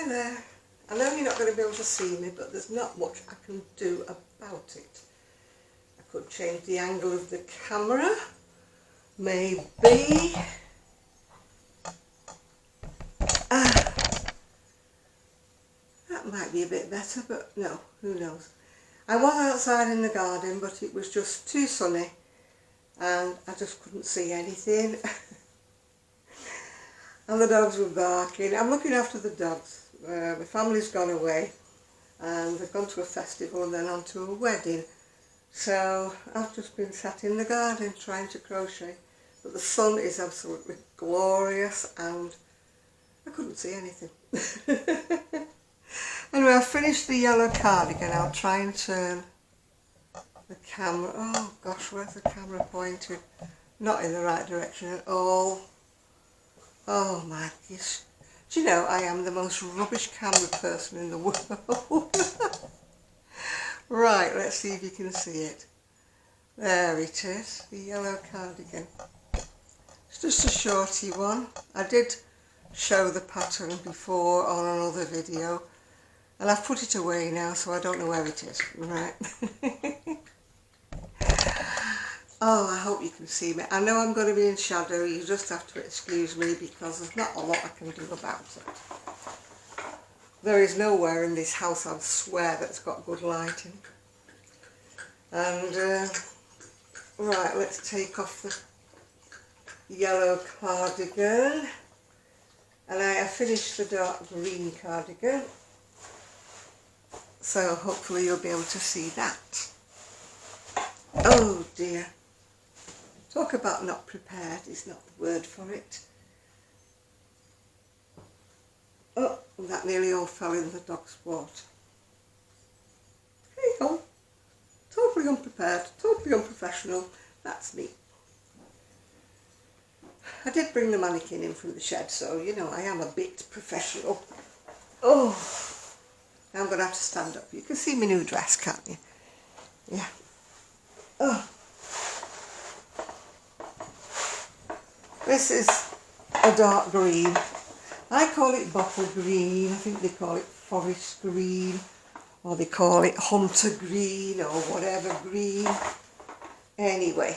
Hi there. I know you're not going to be able to see me, but there's not much I can do about it. I could change the angle of the camera, maybe. That might be a bit better, but no, who knows. I was outside in the garden, but it was just too sunny and I just couldn't see anything. And the dogs were barking. I'm looking after the dogs. My family's gone away and they've gone to a festival and then on to a wedding. So I've just been sat in the garden trying to crochet. But the sun is absolutely glorious and I couldn't see anything. Anyway, I've finished the yellow cardigan. I'll try and turn the camera. Oh gosh, where's the camera pointed? Not in the right direction at all. Oh my gosh. Do you know, I am the most rubbish camera person in the world. Right, let's see if you can see it. There it is, the yellow cardigan. It's just a shorty one. I did show the pattern before on another video and I've put it away now, so I don't know where it is. Right. Oh, I hope you can see me. I know I'm going to be in shadow. You just have to excuse me because there's not a lot I can do about it. There is nowhere in this house, I swear, that's got good lighting. And right, let's take off the yellow cardigan. And I have finished the dark green cardigan. So hopefully you'll be able to see that. Oh dear. Talk about not prepared is not the word for it. Oh, that nearly all fell in the dog's water. Hey ho. Totally unprepared, totally unprofessional. That's me. I did bring the mannequin in from the shed, so you know I am a bit professional. Oh, now I'm going to have to stand up. You can see my new dress, can't you? Yeah. Oh. This is a dark green. I call it bottle green. I think they call it forest green, or they call it hunter green, or whatever green. Anyway,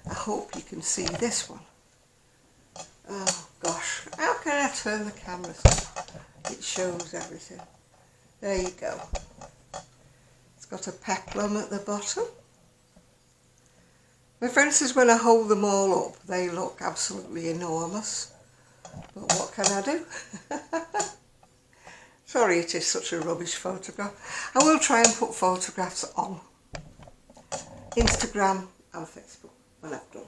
I hope you can see this one. Oh gosh, how can I turn the camera so it shows everything? There you go. It's got a peplum at the bottom. My friend says when I hold them all up, they look absolutely enormous. But what can I do? Sorry, it is such a rubbish photograph. I will try and put photographs on Instagram and Facebook when I've done.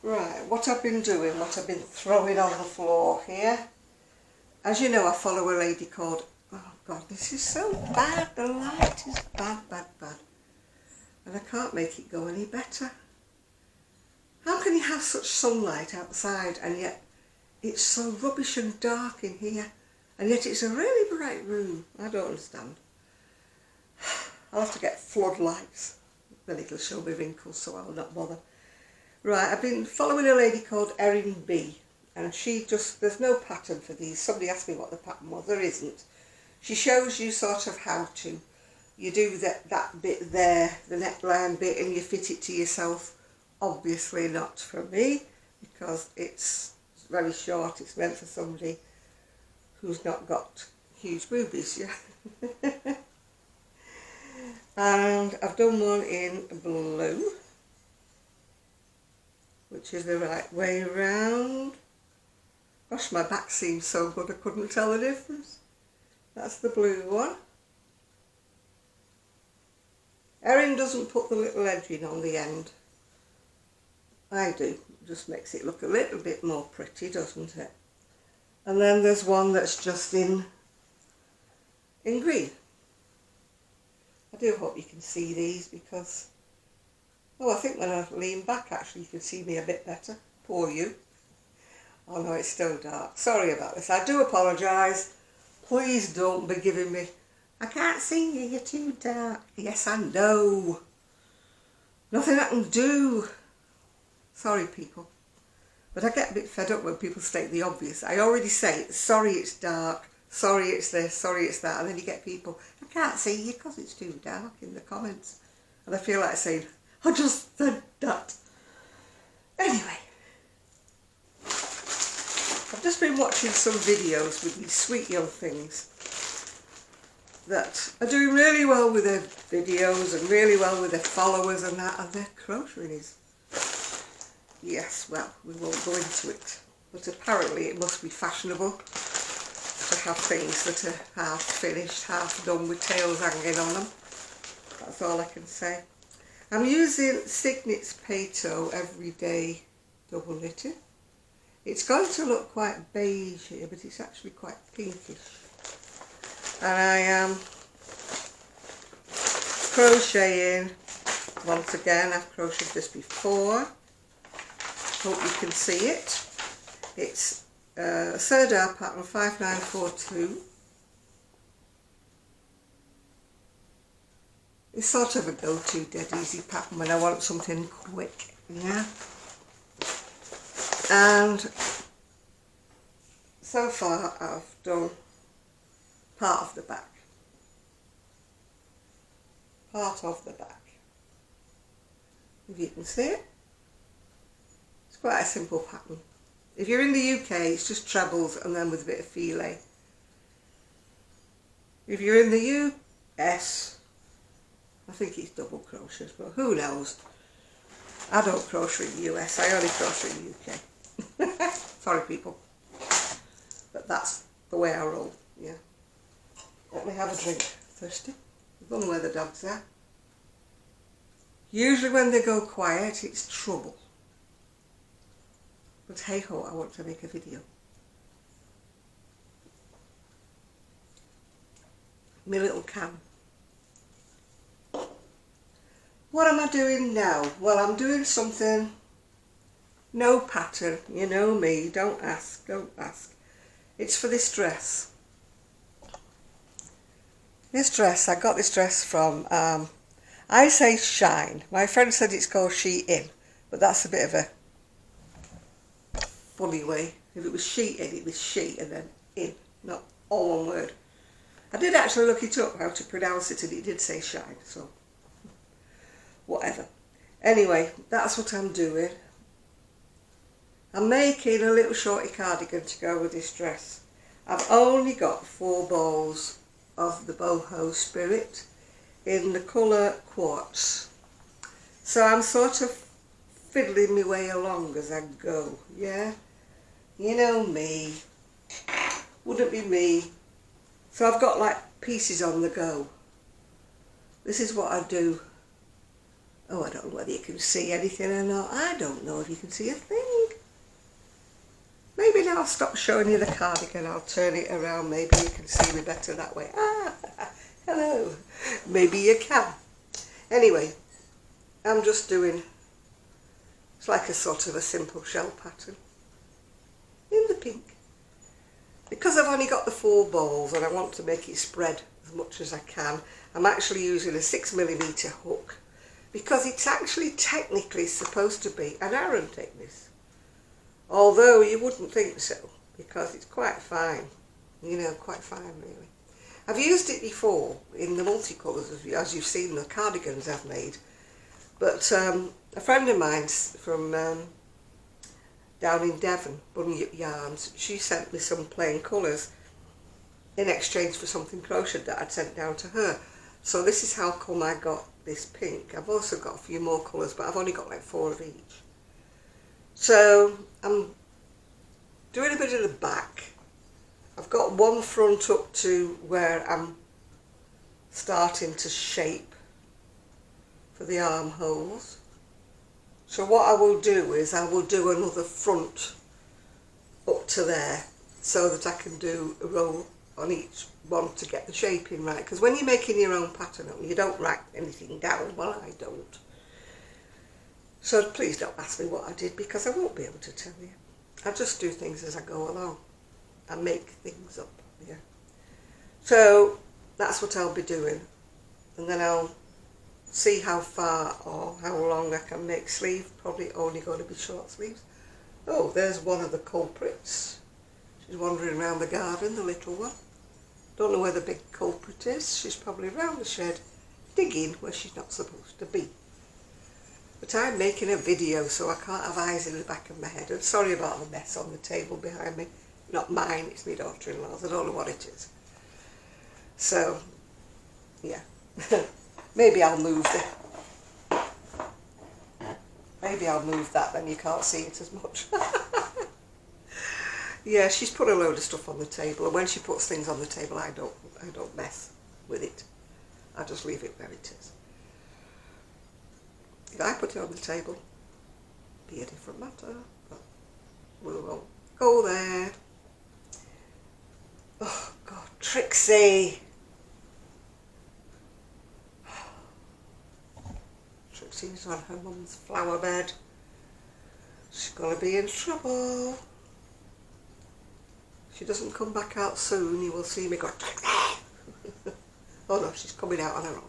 Right, what I've been doing, what I've been throwing on the floor here. As you know, I follow a lady called, oh God, this is so bad. The light is bad, bad, bad. And I can't make it go any better. How can you have such sunlight outside and yet it's so rubbish and dark in here, and yet it's a really bright room? I don't understand. I'll have to get floodlights, then it'll show me wrinkles, so I'll not bother. Right, I've been following a lady called Erin, and she just, there's no pattern for these. Somebody asked me what the pattern was, there isn't. She shows you sort of how to. You do that bit there, the neckline bit, and you fit it to yourself. Obviously not for me, because it's very short. It's meant for somebody who's not got huge boobies, yeah. And I've done one in blue, which is the right way round. Gosh, my back seems so good I couldn't tell the difference. That's the blue one. Erin doesn't put the little edging on the end. I do. It just makes it look a little bit more pretty, doesn't it? And then there's one that's just in green. I do hope you can see these because, oh, I think when I lean back actually you can see me a bit better. Poor you. Oh no, it's still dark. Sorry about this. I do apologise. Please don't be giving me, I can't see you, you're too dark. Yes, I know. Nothing I can do. Sorry, people. But I get a bit fed up when people state the obvious. I already say, sorry it's dark, sorry it's this, sorry it's that, and then you get people, I can't see you because it's too dark in the comments. And I feel like saying, I just said that. Anyway, I've just been watching some videos with these sweet young things that are doing really well with their videos and really well with their followers and that, and their crocheting is, yes, well, we won't go into it, but apparently it must be fashionable to have things that are half finished, half done with tails hanging on them. That's all I can say. I'm using Signet's Pato Everyday Double Knitted. It's going to look quite beige here, but it's actually quite pinkish. And I am crocheting, once again, I've crocheted this before. Hope you can see it. It's Sirdar pattern 5942. It's sort of a go-to dead easy pattern when I want something quick, yeah. And so far I've done part of the back. Part of the back. If you can see it. It's quite a simple pattern. If you're in the UK, it's just trebles and then with a bit of filet. If you're in the US, I think it's double crochets, but who knows? I don't crochet in the US, I only crochet in the UK. Sorry people. But that's the way I roll, yeah. Let me have a drink. Thirsty? I don't know where the dogs are. Usually when they go quiet, it's trouble. But hey ho, I want to make a video. My little can. What am I doing now? Well, I'm doing something, no pattern, you know me, don't ask, don't ask. It's for this dress. This dress, I got this dress from, I say Shine. My friend said it's called Shein, but that's a bit of a funny way. If it was Shein, it was she and then in, not all one word. I did actually look it up how to pronounce it and it did say Shine, so whatever. Anyway, that's what I'm doing. I'm making a little shorty cardigan to go with this dress. I've only got 4 balls of the boho spirit in the colour quartz. So I'm sort of fiddling my way along as I go, yeah? You know me. Wouldn't be me. So I've got like pieces on the go. This is what I do. Oh, I don't know whether you can see anything or not. I don't know if you can see a thing. Maybe now I'll stop showing you the cardigan. I'll turn it around. Maybe you can see me better that way. Ah, hello. Maybe you can. Anyway, I'm just doing, it's like a sort of a simple shell pattern in the pink. Because I've only got the 4 balls and I want to make it spread as much as I can, I'm actually using a 6mm hook. Because it's actually technically supposed to be an erin thickness. Although you wouldn't think so, because it's quite fine. You know, quite fine really. I've used it before in the multicolours, as you've seen the cardigans I've made. But a friend of mine from down in Devon, Bunny Yarns, she sent me some plain colours in exchange for something crocheted that I'd sent down to her. So this is how come I got this pink. I've also got a few more colours, but I've only got like 4 of each. So I'm doing a bit of the back. I've got one front up to where I'm starting to shape for the armholes. So what I will do is I will do another front up to there so that I can do a row on each one to get the shaping right. Because when you're making your own pattern, you don't write anything down. Well, I don't. So please don't ask me what I did because I won't be able to tell you. I just do things as I go along. I make things up, yeah. So that's what I'll be doing. And then I'll see how far or how long I can make sleeve. Probably only going to be short sleeves. Oh, there's one of the culprits. She's wandering around the garden, the little one. Don't know where the big culprit is. She's probably around the shed, digging where she's not supposed to be. But I'm making a video, so I can't have eyes in the back of my head. I'm sorry about the mess on the table behind me. Not mine, it's my daughter-in-law's. I don't know what it is. So, yeah. Maybe I'll move that, then you can't see it as much. Yeah, she's put a load of stuff on the table, and when she puts things on the table, I don't mess with it. I just leave it where it is. If I put it on the table, be a different matter, but we won't go there. Oh God, Trixie! Trixie's on her mum's flower bed. She's gonna be in trouble. If she doesn't come back out soon, you will see me go, oh no, she's coming out on her own.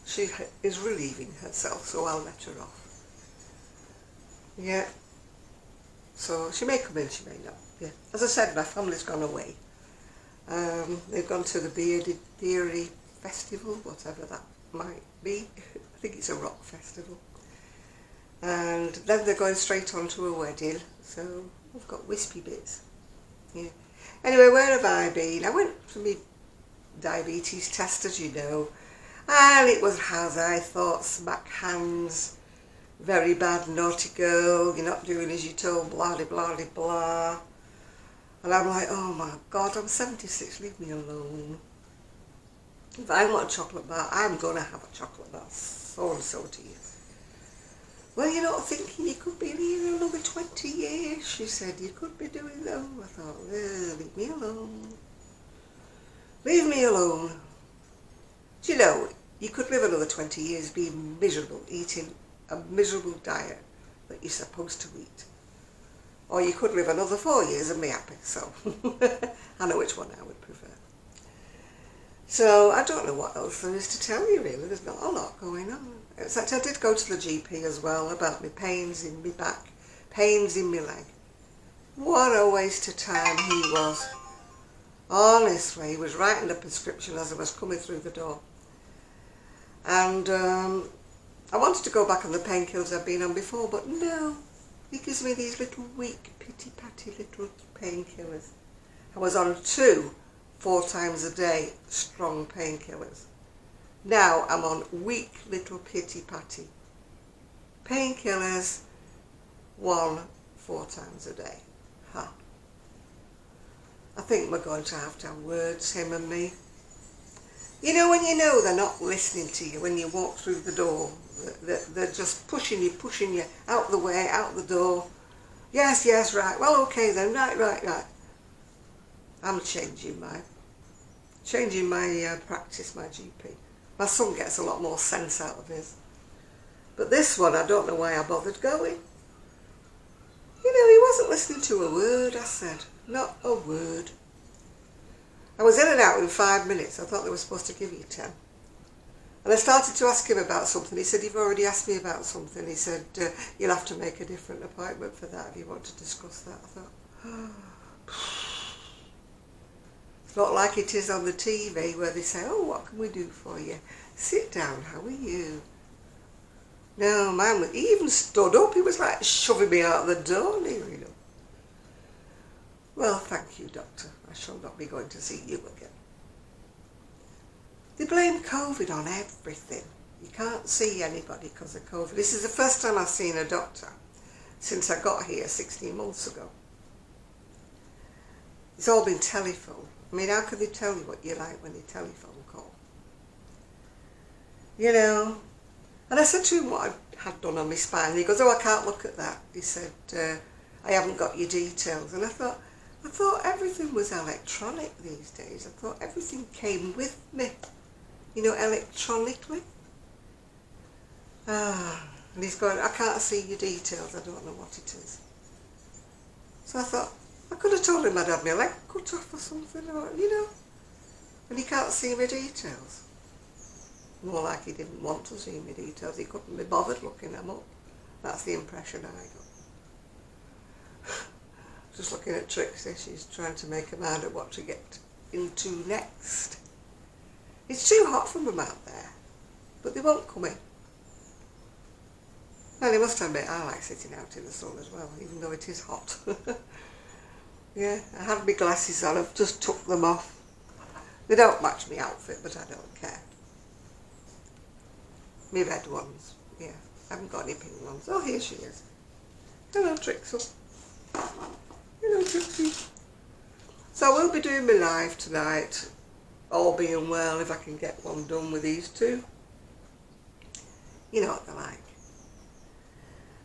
She is relieving herself, so I'll let her off. Yeah. So she may come in, she may not. Yeah. As I said, my family's gone away. They've gone to the Beery Festival, whatever that might be. I think it's a rock festival. And then they're going straight on to a wedding, so I've got wispy bits. Yeah. Anyway, where have I been? I went for my diabetes test, as you know, and it was as I thought, smack hands, very bad, naughty girl, you're not doing as you're told, blah, blah, blah, blah. And I'm like, oh my God, I'm 76, leave me alone. If I want a chocolate bar, I'm going to have a chocolate bar, so and so to you. Well, you're not thinking you could be here another 20 years, she said, you could be doing that. I thought, well, leave me alone. Leave me alone. Do you know, you could live another 20 years being miserable, eating a miserable diet that you're supposed to eat. Or you could live another 4 years and be happy, so I know which one I would prefer. So I don't know what else there is to tell you really, there's not a lot going on. Except I did go to the GP as well about my pains in my back, pains in my leg. What a waste of time he was. Honestly, he was writing a prescription as I was coming through the door. And I wanted to go back on the painkillers I've been on before, but no. He gives me these little weak, pity-patty little painkillers. I was on 2 4 times a day strong painkillers. Now I'm on weak little pity-patty painkillers, 1 4 times a day. Ha. I think we're going to have words, him and me. You know when you know they're not listening to you when you walk through the door, they're just pushing you out the way, out the door. Yes, yes, right, well okay then, right. I'm changing my practice, my GP. My son gets a lot more sense out of his. But this one, I don't know why I bothered going. You know, he wasn't listening to a word I said, not a word. I was in and out in 5 minutes. I thought they were supposed to give you 10. And I started to ask him about something. He said, you've already asked me about something. He said, you'll have to make a different appointment for that if you want to discuss that. I thought, oh. It's not like it is on the TV where they say, oh, what can we do for you? Sit down, how are you? No, man, he even stood up. He was like shoving me out the door near enough. Well, thank you, doctor. I shall not be going to see you again. They blame COVID on everything. You can't see anybody because of COVID. This is the first time I've seen a doctor since I got here 16 months ago. It's all been telephone. I mean, how can they tell you what you like when they telephone call? You know. And I said to him what I had done on my spine. And he goes, oh, I can't look at that. He said, I haven't got your details. And I thought everything was electronic these days. I thought everything came with me, you know, electronically. And he's going, I can't see your details. I don't know what it is. So I thought, I could have told him I'd had my leg cut off or something, or, you know, and he can't see my details. More like he didn't want to see my details. He couldn't be bothered looking them up. That's the impression I got. Just looking at Trixie, she's trying to make a mind of what to get into next. It's too hot for them out there, but they won't come in. Well, I must admit, I like sitting out in the sun as well, even though it is hot. Yeah, I have my glasses on, I've just took them off. They don't match my outfit, but I don't care. My red ones, yeah. I haven't got any pink ones. Oh, here she is. Hello, Trixie. Hello, Trixie. So I will be doing my live tonight, all being well, if I can get one done with these two. You know what they're like.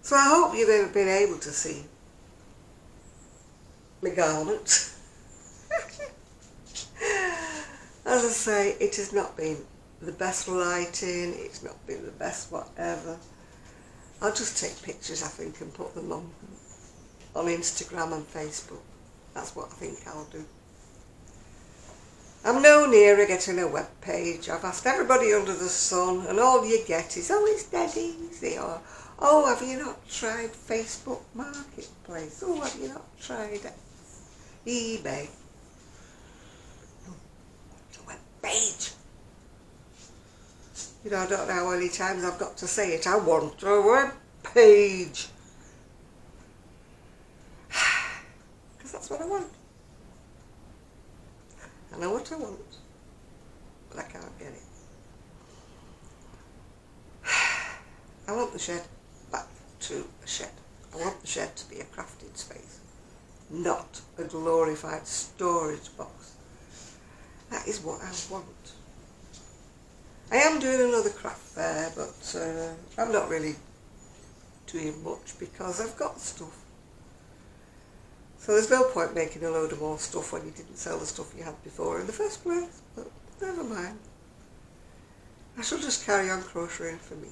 So I hope you've been able to see my garment. As I say, it has not been the best lighting, it's not been the best whatever. I'll just take pictures, I think, and put them on Instagram and Facebook. That's what I think I'll do. I'm no nearer getting a web page. I've asked everybody under the sun, and all you get is, oh, it's dead easy, or oh, have you not tried Facebook Marketplace? Oh, have you not tried eBay? A web page. You know, I don't know how many times I've got to say it. I want a web page. Because that's what I want. I know what I want, but I can't get it. I want the shed back to a shed. I want the shed to be a crafting space, not a glorified storage box. That is what I want. I am doing another craft fair, but I'm not really doing much because I've got stuff. So there's no point making a load of more stuff when you didn't sell the stuff you had before in the first place, but never mind. I shall just carry on crocheting for me.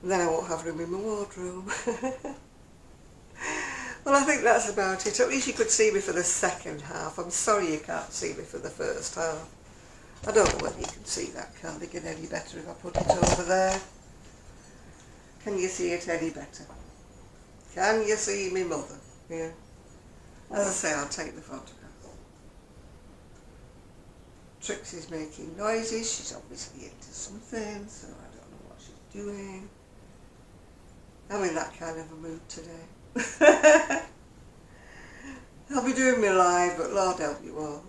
And then I won't have room in my wardrobe. Well, I think that's about it. At least you could see me for the second half. I'm sorry you can't see me for the first half. I don't know whether you can see that cardigan any better if I put it over there. Can you see it any better? Can you see me mother? Yeah. As I say, I'll take the photograph. Trixie's making noises. She's obviously into something, so I don't know what she's doing. I'm in that kind of a mood today. I'll be doing my live, but Lord help you all.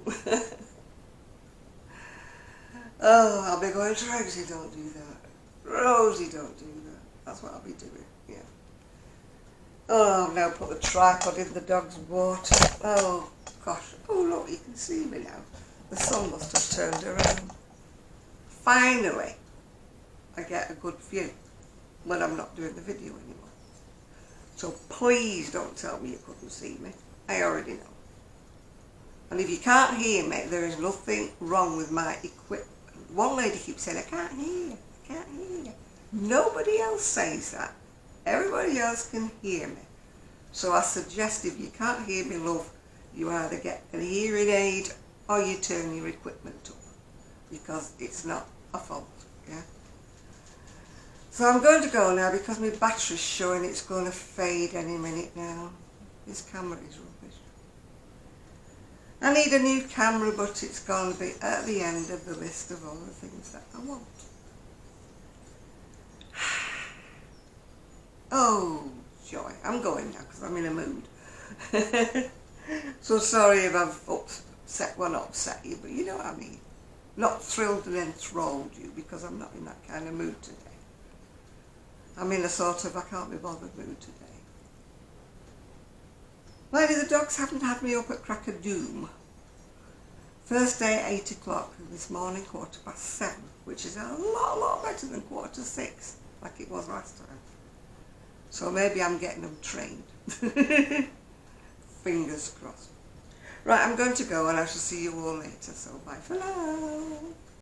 Oh, I'll be going, Rosie, don't do that. Rosie, don't do that. That's what I'll be doing, yeah. Oh, I've now put the tripod in the dog's water. Oh, gosh. Oh, look, you can see me now. The sun must have turned around. Finally, I get a good view when I'm not doing the video anymore. So please don't tell me you couldn't see me. I already know. And if you can't hear me, there is nothing wrong with my equipment. One lady keeps saying, I can't hear you, I can't hear you. Nobody else says that. Everybody else can hear me. So I suggest if you can't hear me, love, you either get an hearing aid or you turn your equipment up. Because it's not a fault, yeah? So I'm going to go now because my battery's showing it's going to fade any minute now. This camera is rubbish. I need a new camera, but it's going to be at the end of the list of all the things that I want. Oh, joy. I'm going now because I'm in a mood. So sorry if I've upset, well, not upset you, but you know what I mean. Not thrilled and enthralled you because I'm not in that kind of mood today. I'm in a sort of I can't be bothered mood today. Lady, the dogs haven't had me up at crack of doom. First day at 8 o'clock, this morning 7:15, which is a lot better than 6:15, like it was last time. So maybe I'm getting them trained. Fingers crossed. Right, I'm going to go and I shall see you all later, so bye for now.